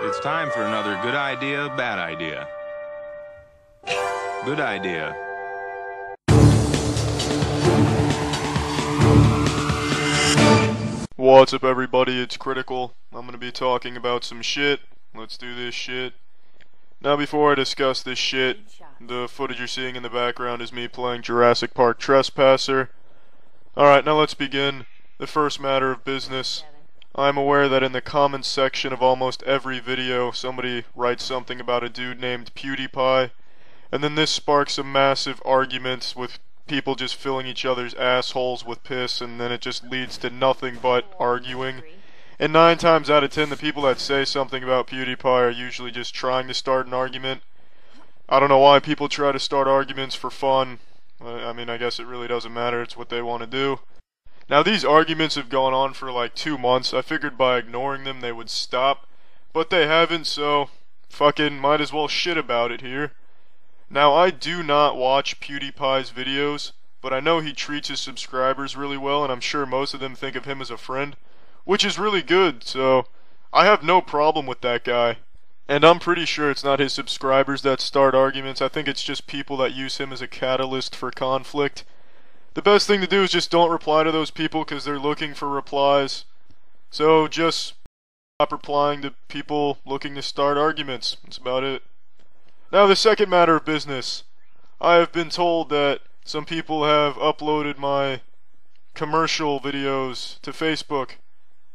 It's time for another good idea, bad idea. Good idea. What's up, everybody? It's Critical. I'm gonna be talking about some shit. Let's do this shit. Now, before I discuss this shit, the footage you're seeing in the background is me playing Jurassic Park Trespasser. Alright, now let's begin. The first matter of business. I'm aware that in the comments section of almost every video, somebody writes something about a dude named PewDiePie, and then this sparks some massive arguments with people just filling each other's assholes with piss, and then it just leads to nothing but arguing. And 9 times out of 10, the people that say something about PewDiePie are usually just trying to start an argument. I don't know why people try to start arguments for fun. I mean, I guess it really doesn't matter, it's what they want to do. Now, these arguments have gone on for like 2 months. I figured by ignoring them they would stop, but they haven't, so fucking might as well shit about it here. Now, I do not watch PewDiePie's videos, but I know he treats his subscribers really well, and I'm sure most of them think of him as a friend, which is really good, so I have no problem with that guy. And I'm pretty sure it's not his subscribers that start arguments. I think it's just people that use him as a catalyst for conflict. The best thing to do is just don't reply to those people because they're looking for replies. So just stop replying to people looking to start arguments. That's about it. Now, the second matter of business. I have been told that some people have uploaded my commercial videos to Facebook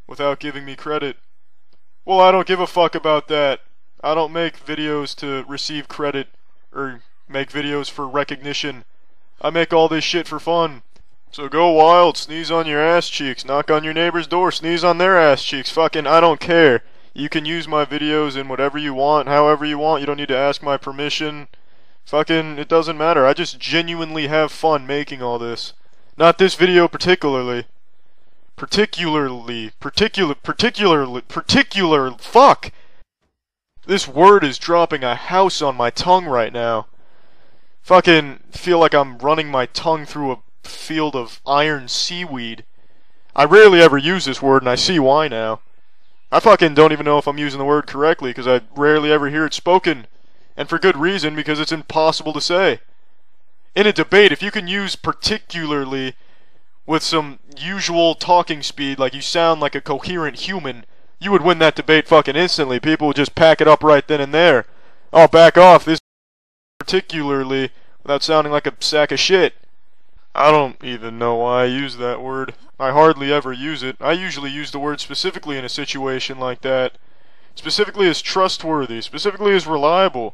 without giving me credit. Well, I don't give a fuck about that. I don't make videos to receive credit or make videos for recognition. I make all this shit for fun. So go wild, sneeze on your ass cheeks, knock on your neighbor's door, sneeze on their ass cheeks, fucking I don't care. You can use my videos in whatever you want, however you want, you don't need to ask my permission. Fucking, it doesn't matter, I just genuinely have fun making all this. Not this video particularly. Particular, fuck! This word is dropping a house on my tongue right now. Fucking feel like I'm running my tongue through a field of iron seaweed. I rarely ever use this word, and I see why now. I fucking don't even know if I'm using the word correctly, because I rarely ever hear it spoken. And for good reason, because it's impossible to say. In a debate, if you can use particularly with some usual talking speed, like you sound like a coherent human, you would win that debate fucking instantly. People would just pack it up right then and there. Oh, back off, this particularly, without sounding like a sack of shit. I don't even know why I use that word. I hardly ever use it. I usually use the word specifically in a situation like that. Specifically as trustworthy, specifically as reliable.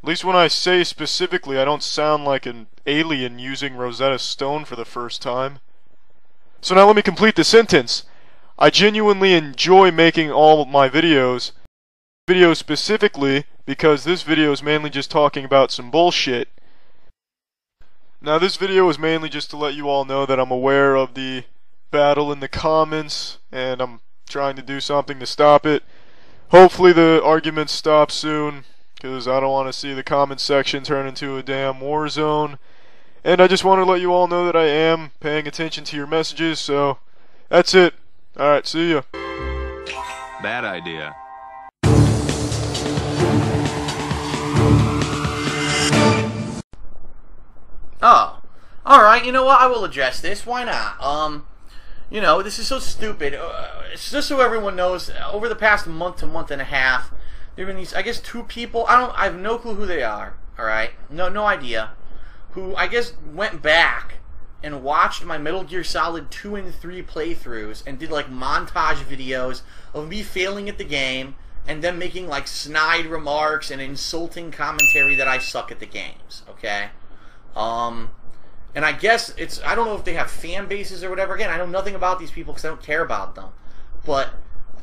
At least when I say specifically, I don't sound like an alien using Rosetta Stone for the first time. So now let me complete the sentence. I genuinely enjoy making all of my videos. Videos specifically because this video is mainly just talking about some bullshit. Now, this video is mainly just to let you all know that I'm aware of the battle in the comments, and I'm trying to do something to stop it. Hopefully the arguments stop soon, because I don't want to see the comment section turn into a damn war zone. And I just want to let you all know that I am paying attention to your messages, so that's it. Alright, see ya. Bad idea. Oh, alright, you know what, I will address this, why not? You know, this is so stupid. It's just so everyone knows, over the past month to month and a half, there have been these, I guess, 2 people, I have no clue who they are, alright? No idea. Who, I guess, went back and watched my Metal Gear Solid 2 and 3 playthroughs and did, like, montage videos of me failing at the game and then making, like, snide remarks and insulting commentary that I suck at the games, okay? And I guess it's, I don't know if they have fan bases or whatever. Again, I know nothing about these people because I don't care about them. But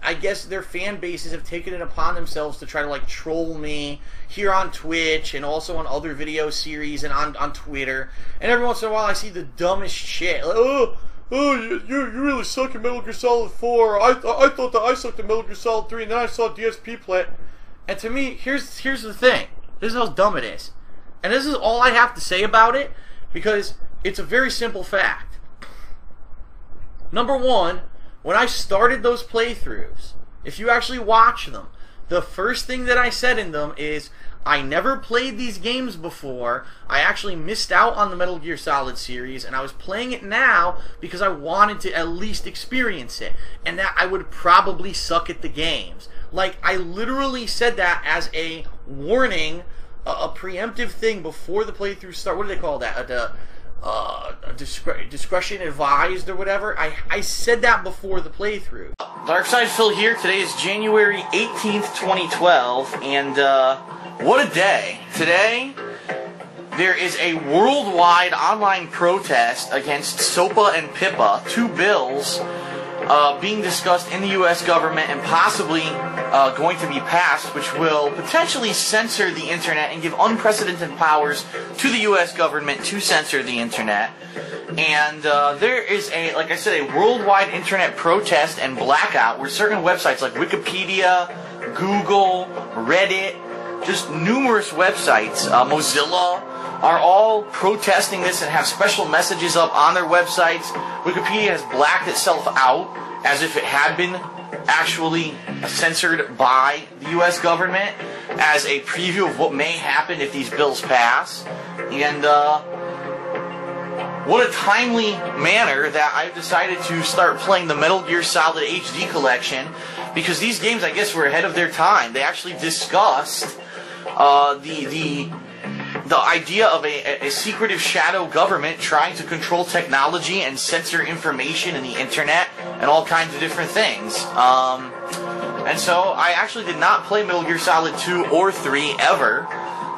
I guess their fan bases have taken it upon themselves to try to, like, troll me here on Twitch and also on other video series and on Twitter. And every once in a while I see the dumbest shit. Like, oh, you really suck at Metal Gear Solid 4. I thought that I sucked at Metal Gear Solid 3, and then I saw DSP play it. And to me, here's the thing. This is how dumb it is. And this is all I have to say about it, because it's a very simple fact. Number one, when I started those playthroughs, if you actually watch them, the first thing that I said in them is, I never played these games before. I actually missed out on the Metal Gear Solid series, and I was playing it now because I wanted to at least experience it, and that I would probably suck at the games. Like, I literally said that as a warning, a preemptive thing before the playthrough start. What do they call that? Discretion advised or whatever. I said that before the playthrough. Darkside Phil here. Today is January 18th, 2012, and what a day. Today, there is a worldwide online protest against SOPA and PIPA, two bills being discussed in the U.S. government and possibly going to be passed, which will potentially censor the internet and give unprecedented powers to the U.S. government to censor the internet. And there is like I said, a worldwide internet protest and blackout where certain websites like Wikipedia, Google, Reddit, just numerous websites, Mozilla, are all protesting this and have special messages up on their websites. Wikipedia has blacked itself out as if it had been actually censored by the U.S. government as a preview of what may happen if these bills pass. And what a timely manner that I've decided to start playing the Metal Gear Solid HD collection, because these games, I guess, were ahead of their time. They actually discussed the idea of a secretive shadow government trying to control technology and censor information in the internet and all kinds of different things. And so I actually did not play Metal Gear Solid 2 or 3 ever,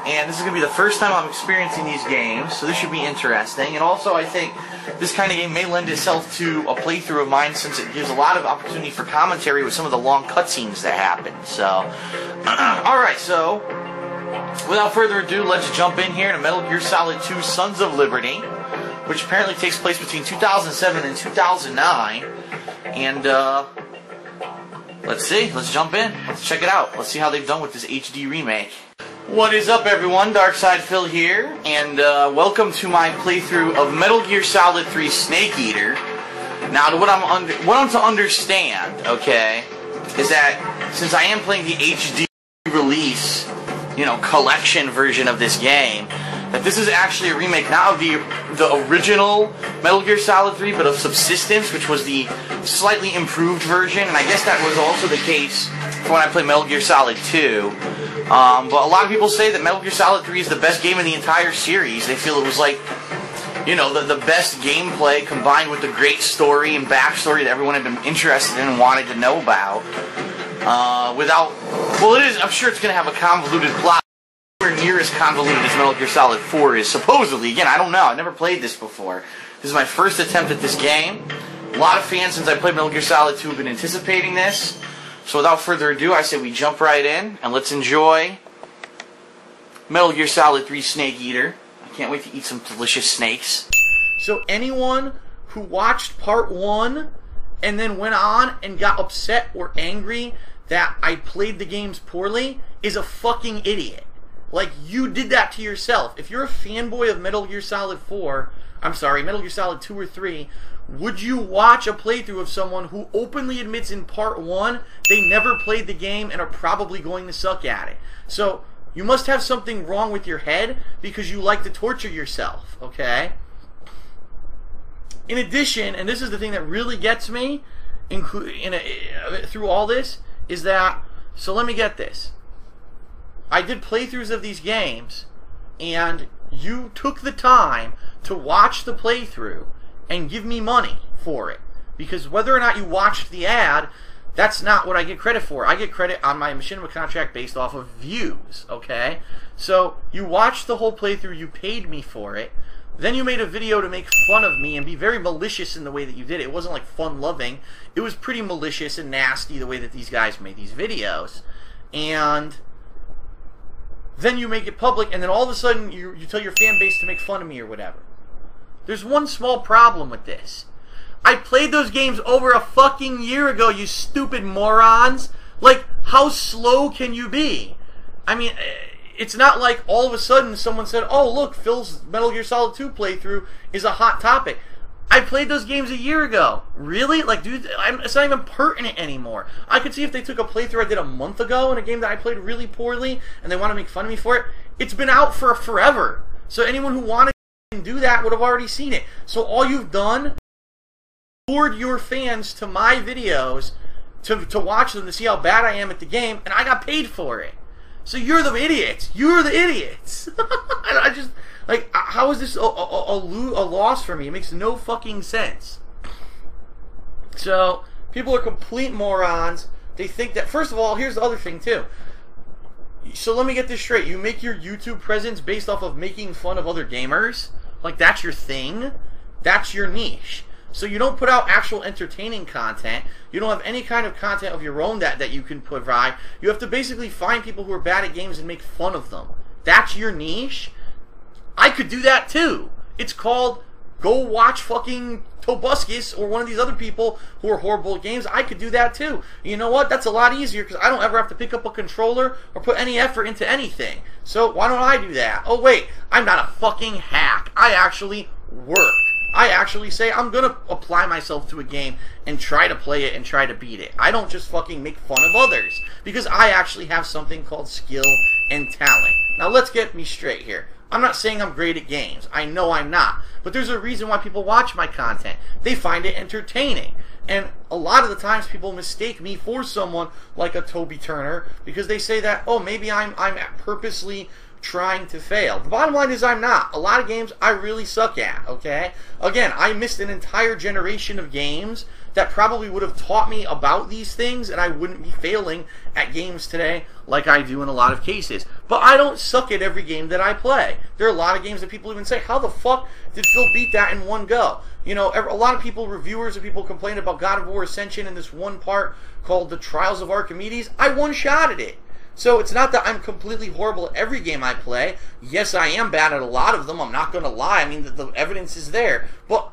and this is going to be the first time I'm experiencing these games, so this should be interesting. And also I think this kind of game may lend itself to a playthrough of mine, since it gives a lot of opportunity for commentary with some of the long cutscenes that happen. So, alright, so without further ado, let's jump in here to Metal Gear Solid 2 Sons of Liberty, which apparently takes place between 2007 and 2009. And, let's see. Let's jump in. Let's check it out. Let's see how they've done with this HD remake. What is up, everyone? Darkside Phil here, and welcome to my playthrough of Metal Gear Solid 3 Snake Eater. Now, what I'm to understand, okay, is that since I am playing the HD release, collection version of this game, that this is actually a remake not of the original Metal Gear Solid 3, but of Subsistence, which was the slightly improved version. And I guess that was also the case for when I played Metal Gear Solid 2. But a lot of people say that Metal Gear Solid 3 is the best game in the entire series. They feel it was like, the best gameplay combined with the great story and backstory that everyone had been interested in and wanted to know about. I'm sure it's going to have a convoluted plot, nowhere near as convoluted as Metal Gear Solid 4 is, supposedly. Again, I don't know, I've never played this before. This is my first attempt at this game. A lot of fans, since I played Metal Gear Solid 2, have been anticipating this. So without further ado, I say we jump right in, and let's enjoy Metal Gear Solid 3 Snake Eater. I can't wait to eat some delicious snakes. So anyone who watched Part 1 and then went on and got upset or angry that I played the games poorly is a fucking idiot. Like, you did that to yourself. If you're a fanboy of Metal Gear Solid 2 or 3, would you watch a playthrough of someone who openly admits in Part 1 they never played the game and are probably going to suck at it? So, you must have something wrong with your head because you like to torture yourself, okay? In addition, and this is the thing that really gets me through all this, is that, so let me get this. I did playthroughs of these games, and you took the time to watch the playthrough and give me money for it. Because whether or not you watched the ad, that's not what I get credit for. I get credit on my machinima contract based off of views, okay? So, you watched the whole playthrough, you paid me for it, then you made a video to make fun of me and be very malicious in the way that you did it. It wasn't like fun-loving. It was pretty malicious and nasty the way that these guys made these videos. And then you make it public, and then all of a sudden you tell your fan base to make fun of me or whatever. There's one small problem with this. I played those games over a fucking year ago, you stupid morons. Like, how slow can you be? I mean, it's not like all of a sudden someone said, oh, look, Phil's Metal Gear Solid 2 playthrough is a hot topic. I played those games a year ago. Really? Like, dude, it's not even pertinent anymore. I could see if they took a playthrough I did a month ago in a game that I played really poorly and they want to make fun of me for it. It's been out for forever. So anyone who wanted to do that would have already seen it. So all you've done is lured your fans to my videos to watch them to see how bad I am at the game, and I got paid for it. So you're the idiots. You're the idiots. I just, like, how is this a loss for me? It makes no fucking sense. So, people are complete morons. They think that, first of all, here's the other thing, too. So let me get this straight. You make your YouTube presence based off of making fun of other gamers? Like, that's your thing? That's your niche. So you don't put out actual entertaining content. You don't have any kind of content of your own that you can provide. You have to basically find people who are bad at games and make fun of them. That's your niche? I could do that too. It's called go watch fucking Tobuscus or one of these other people who are horrible at games. I could do that too. You know what? That's a lot easier because I don't ever have to pick up a controller or put any effort into anything. So why don't I do that? Oh wait, I'm not a fucking hack. I actually work. I actually say I'm going to apply myself to a game and try to play it and try to beat it. I don't just fucking make fun of others because I actually have something called skill and talent. Now let's get me straight here. I'm not saying I'm great at games. I know I'm not. But there's a reason why people watch my content. They find it entertaining. And a lot of the times people mistake me for someone like a Toby Turner because they say that, oh, maybe I'm purposely trying to fail. The bottom line is I'm not. A lot of games I really suck at, okay? Again, I missed an entire generation of games that probably would have taught me about these things and I wouldn't be failing at games today like I do in a lot of cases. But I don't suck at every game that I play. There are a lot of games that people even say, how the fuck did Phil beat that in one go? You know, a lot of people, reviewers and people complain about God of War Ascension in this one part called The Trials of Archimedes. I one-shotted it. So it's not that I'm completely horrible at every game I play. Yes, I am bad at a lot of them. I'm not going to lie. I mean, the evidence is there. But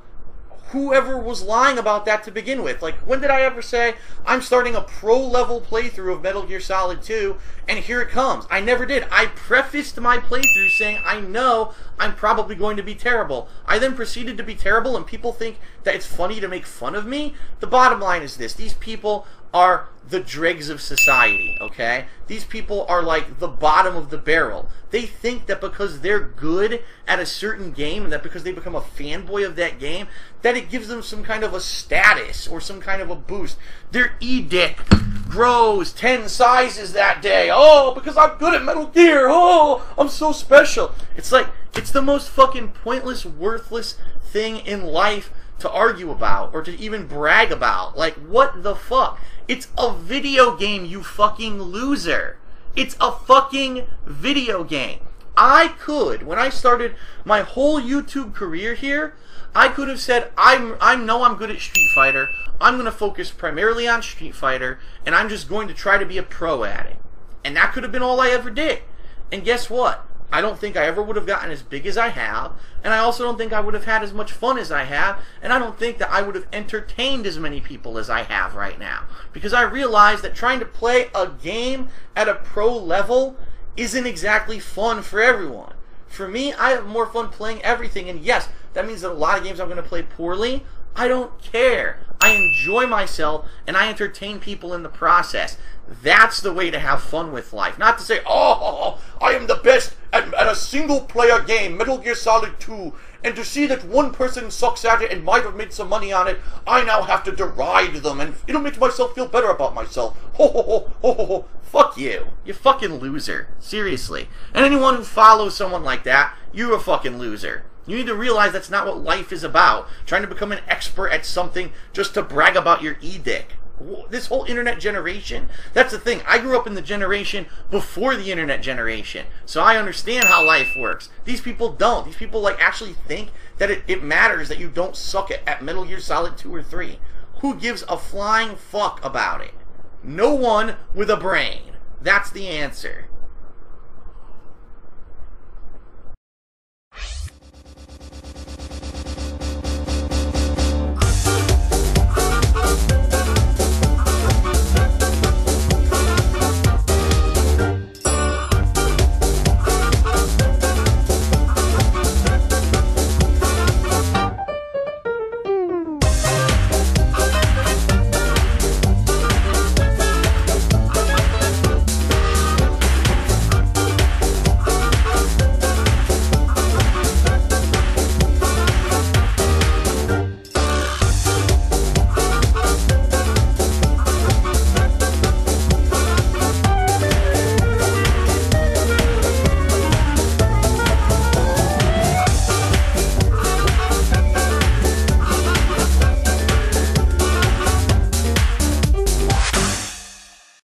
whoever was lying about that to begin with? Like, when did I ever say, I'm starting a pro-level playthrough of Metal Gear Solid 2, and here it comes? I never did. I prefaced my playthrough saying, I know I'm probably going to be terrible. I then proceeded to be terrible, and people think that it's funny to make fun of me? The bottom line is this. These people are the dregs of society, okay? These people are like the bottom of the barrel. They think that because they're good at a certain game, and that because they become a fanboy of that game, that it gives them some kind of a status or some kind of a boost. Their e-dick grows 10 sizes that day. Oh, because I'm good at Metal Gear. Oh, I'm so special. It's like, it's the most fucking pointless, worthless thing in life to argue about or to even brag about. Like, what the fuck? It's a video game, you fucking loser. It's a fucking video game. I could, when I started my whole YouTube career here, I could have said, I know I'm good at Street Fighter. I'm going to focus primarily on Street Fighter, and I'm just going to try to be a pro at it. And that could have been all I ever did. And guess what? I don't think I ever would have gotten as big as I have, and I also don't think I would have had as much fun as I have, and I don't think that I would have entertained as many people as I have right now. Because I realized that trying to play a game at a pro level isn't exactly fun for everyone. For me, I have more fun playing everything, and yes, that means that a lot of games I'm going to play poorly. I don't care. I enjoy myself, and I entertain people in the process. That's the way to have fun with life. Not to say, oh, I am the best at a single-player game, Metal Gear Solid 2, and to see that one person sucks at it and might have made some money on it, I now have to deride them, and it'll make myself feel better about myself. Ho, ho, ho, ho, ho, ho. Fuck you. You fucking loser. Seriously. And anyone who follows someone like that, you're a fucking loser. You need to realize that's not what life is about. Trying to become an expert at something just to brag about your e-dick. This whole internet generation, that's the thing. I grew up in the generation before the internet generation. So I understand how life works. These people don't. These people like actually think that it matters that you don't suck at Metal Gear Solid 2 or 3. Who gives a flying fuck about it? No one with a brain. That's the answer.